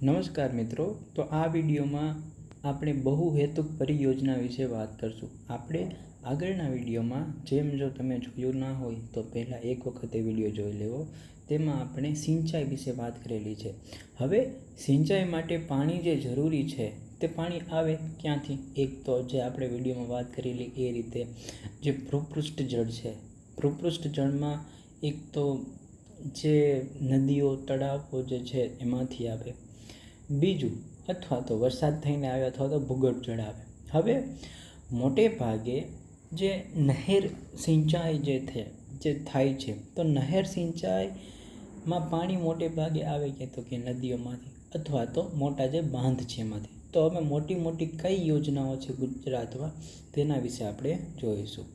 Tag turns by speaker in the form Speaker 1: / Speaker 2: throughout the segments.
Speaker 1: નમસ્કાર મિત્રો, તો આ વિડીયોમાં આપણે બહુહેતુક પરિયોજના વિશે વાત કરશું. આપણે આગળના વિડીયોમાં જો તમે જોયું ના હોય તો પહેલાં એક વખત એ વિડીયો જોઈ લેવો. તેમાં આપણે સિંચાઈ વિશે વાત કરેલી છે. હવે સિંચાઈ માટે પાણી જે જરૂરી છે તે પાણી આવે ક્યાંથી? એક તો જે આપણે વિડીયોમાં વાત કરેલી એ રીતે જે ભૂપૃષ્ઠ જળ છે, ભૂપૃષ્ઠ જળમાં એક તો જે નદીઓ તળાવો જે છે એમાંથી આવે, બીજું અથવા તો વરસાદ થઈને આવે અથવા તો ભૂગર્ભ જળ આવે. હવે મોટે ભાગે જે નહેર સિંચાઈ જે થાય છે, તો નહેર સિંચાઈમાં પાણી મોટે ભાગે આવે કે તો કે નદીઓમાંથી અથવા તો મોટા જે બાંધ છે એમાંથી. તો હવે મોટી કઈ યોજનાઓ છે ગુજરાતમાં તેના વિશે આપણે જોઈશું.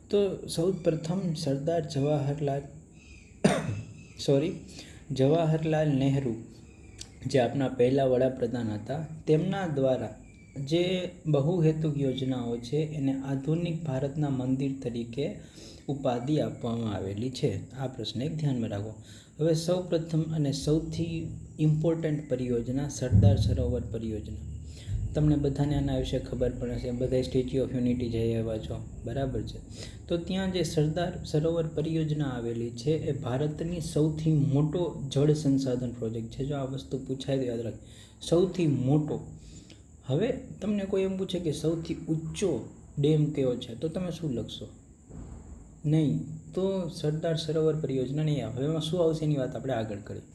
Speaker 1: તો સૌપ્રથમ સરદાર જવાહરલાલ નહેરુ જે આપણા પહેલા વડાપ્રધાન હતા, તેમના દ્વારા જે બહુહેતુક યોજનાઓ છે એને આધુનિક ભારતના મંદિર તરીકે ઉપાધિ આપવામાં આવેલી છે. આ પ્રશ્ન એક ધ્યાનમાં રાખો. હવે સૌપ્રથમ અને સૌથી ઇમ્પોર્ટન્ટ પરિયોજના સરદાર સરોવર પરિયોજના. તમને બધાને આના વિશે ખબર પડે છે, બધા સ્ટેચ્યુ ઓફ યુનિટી જઈ આવ્યા છો, બરાબર છે. તો ત્યાં જે સરદાર સરોવર પરિયોજના આવેલી છે એ ભારતની સૌથી મોટો જળ સંસાધન પ્રોજેક્ટ છે. જો આ વસ્તુ પૂછાય તો યાદ રાખ, સૌથી મોટો. હવે તમને કોઈ એમ પૂછે કે સૌથી ઊંચો ડેમ કયો છે, તો તમે શું લખશો? નહીં, તો સરદાર સરોવર પરિયોજના નહીં આવે. હવે એમાં શું આવશે એની વાત આપણે આગળ કરીએ.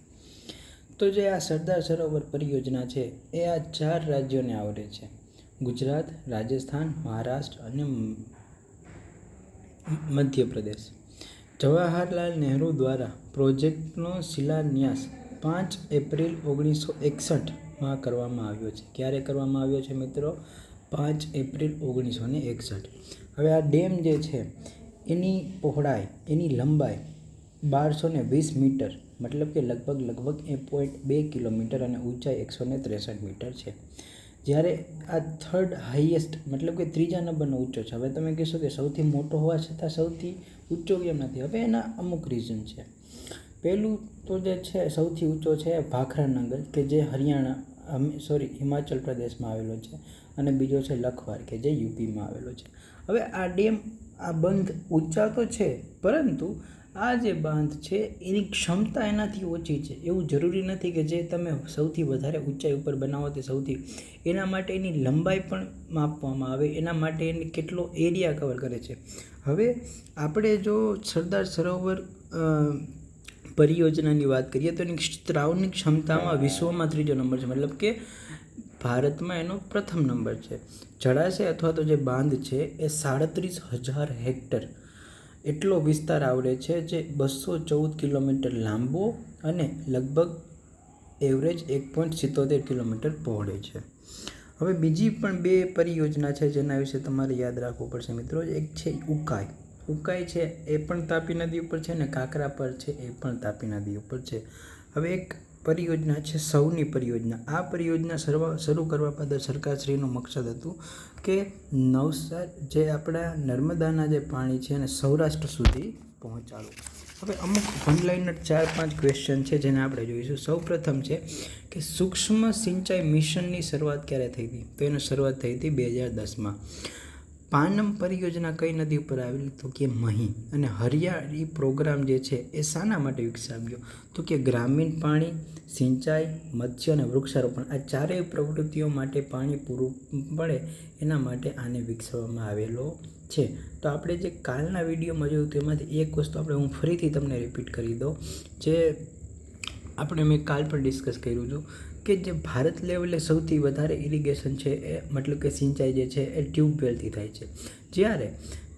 Speaker 1: તો જે આ સરદાર સરોવર પરિયોજના છે એ આ 4 રાજ્યોને આવરે છે: ગુજરાત, રાજસ્થાન, મહારાષ્ટ્ર અને મધ્યપ્રદેશ. જવાહરલાલ નહેરુ દ્વારા પ્રોજેક્ટનો શિલાન્યાસ 5 એપ્રિલ 1961માં કરવામાં આવ્યો છે. ક્યારે કરવામાં આવ્યો છે મિત્રો? 5 એપ્રિલ 1961. હવે આ ડેમ જે છે એની પહોળાઈ, એની લંબાઈ 1220 મીટર, મતલબ કે લગભગ 1.2 કિલોમીટર અને ઊંચાઈ 163 મીટર છે. જ્યારે આ થર્ડ હાઈએસ્ટ, મતલબ કે ત્રીજા નંબરનો ઊંચો છે. હવે તમે કહેશો કે સૌથી મોટો હોવા છતાં સૌથી ઊંચો કેમ નથી? હવે એના અમુક રીઝન છે. પહેલું તો જે છે સૌથી ઊંચો છે ભાખરા નંગલ, કે જે હિમાચલ પ્રદેશમાં આવેલો છે, અને બીજો છે લખવાર, કે જે યુપીમાં આવેલો છે. હવે આ ડેમ, આ બંધ ઊંચા તો છે, પરંતુ આ જે બાંધ છે એની ક્ષમતા એનાથી ઓછી છે. એવું જરૂરી નથી કે જે તમે સૌથી વધારે ઊંચાઈ ઉપર બનાવો તે સૌથી, એના માટે એની લંબાઈ પણ માપવામાં આવે, એના માટે એને કેટલો એરિયા કવર કરે છે. હવે આપણે જો સરદાર સરોવર પરિયોજનાની વાત કરીએ તો એની સ્ત્રાવની ક્ષમતામાં વિશ્વમાં 3જો નંબર છે, મતલબ કે ભારતમાં એનો પ્રથમ નંબર છે. જળાશય અથવા તો જે બાંધ છે એ 37,000 હેક્ટર એટલો વિસ્તાર આવરે છે, જે 214 કિલોમીટર લાંબો અને લગભગ એવરેજ 1.77 કિલોમીટર પહોળે છે. હવે બીજી પણ 2 પરિયોજના છે જેના વિશે તમારે યાદ રાખવું પડશે મિત્રો. એક છે ઉકાઈ છે, એ પણ તાપી નદી ઉપર છે, અને કાંકરા પર છે, એ પણ તાપી નદી ઉપર છે. હવે એક પરિયોજના છે સૌની પરિયોજના. આ પરિયોજના શરૂ કરવા પાછળ સરકારશ્રીનું મકસદ હતું કે નવસારી, જે આપણા નર્મદાના જે પાણી છે એને સૌરાષ્ટ્ર સુધી પહોંચાડવું. હવે અમુક વનલાઇનર 4-5 ક્વેશ્ચન છે જેને આપણે જોઈશું. સૌપ્રથમ છે કે સૂક્ષ્મ સિંચાઈ મિશનની શરૂઆત ક્યારે થઈ હતી? તો એની શરૂઆત થઈ હતી 2010માં. પાનમ પરિયોજના કઈ નદી ઉપર આવેલી? તો કે મહી. અને હરિયાળી પ્રોગ્રામ જે છે એ શાના માટે વિકસાવ્યો? તો કે ગ્રામીણ પાણી, સિંચાઈ, મત્સ્ય અને વૃક્ષારોપણ, આ 4 પ્રવૃત્તિઓ માટે પાણી પૂરું પડે એના માટે આને વિકસાવવામાં આવેલો છે. તો આપણે જે કાલના વિડીયોમાં જોયું તેમાંથી એક વસ્તુ હું ફરીથી તમને રિપીટ કરી દઉં, જે મેં કાલ પણ ડિસ્કસ કર્યું હતું, કે જે ભારત લેવલે સૌથી વધારે ઇરિગેશન છે એ, મતલબ કે સિંચાઈ જે છે એ ટ્યુબવેલથી થાય છે, જ્યારે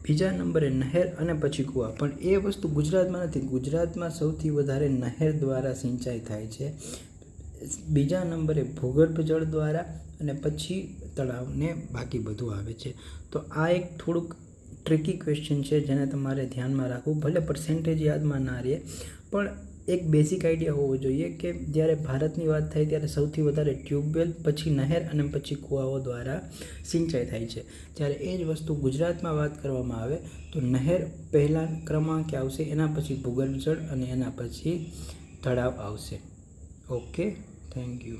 Speaker 1: બીજા નંબરે નહેર અને પછી કૂવા. પણ એ વસ્તુ ગુજરાતમાં નથી. ગુજરાતમાં સૌથી વધારે નહેર દ્વારા સિંચાઈ થાય છે, બીજા નંબરે ભૂગર્ભ જળ દ્વારા, અને પછી તળાવને બાકી બધું આવે છે. તો આ એક થોડુંક ટ્રિકી ક્વેશ્ચન છે જેને તમારે ધ્યાનમાં રાખવું. ભલે પર્સેન્ટેજ યાદમાં ના રહે, પણ એક બેઝિક આઈડિયા હોવો જોઈએ કે જ્યારે ભારતની વાત થાય ત્યારે સૌથી વધારે ટ્યુબવેલ, પછી નહેર અને પછી કૂવાઓ દ્વારા સિંચાઈ થાય છે. જ્યારે એ જ વસ્તુ ગુજરાતમાં વાત કરવામાં આવે તો નહેર પહેલા ક્રમાંકે આવશે, એના પછી ભૂગર્ભ જળ અને એના પછી તળાવ આવશે. Okay, thank you.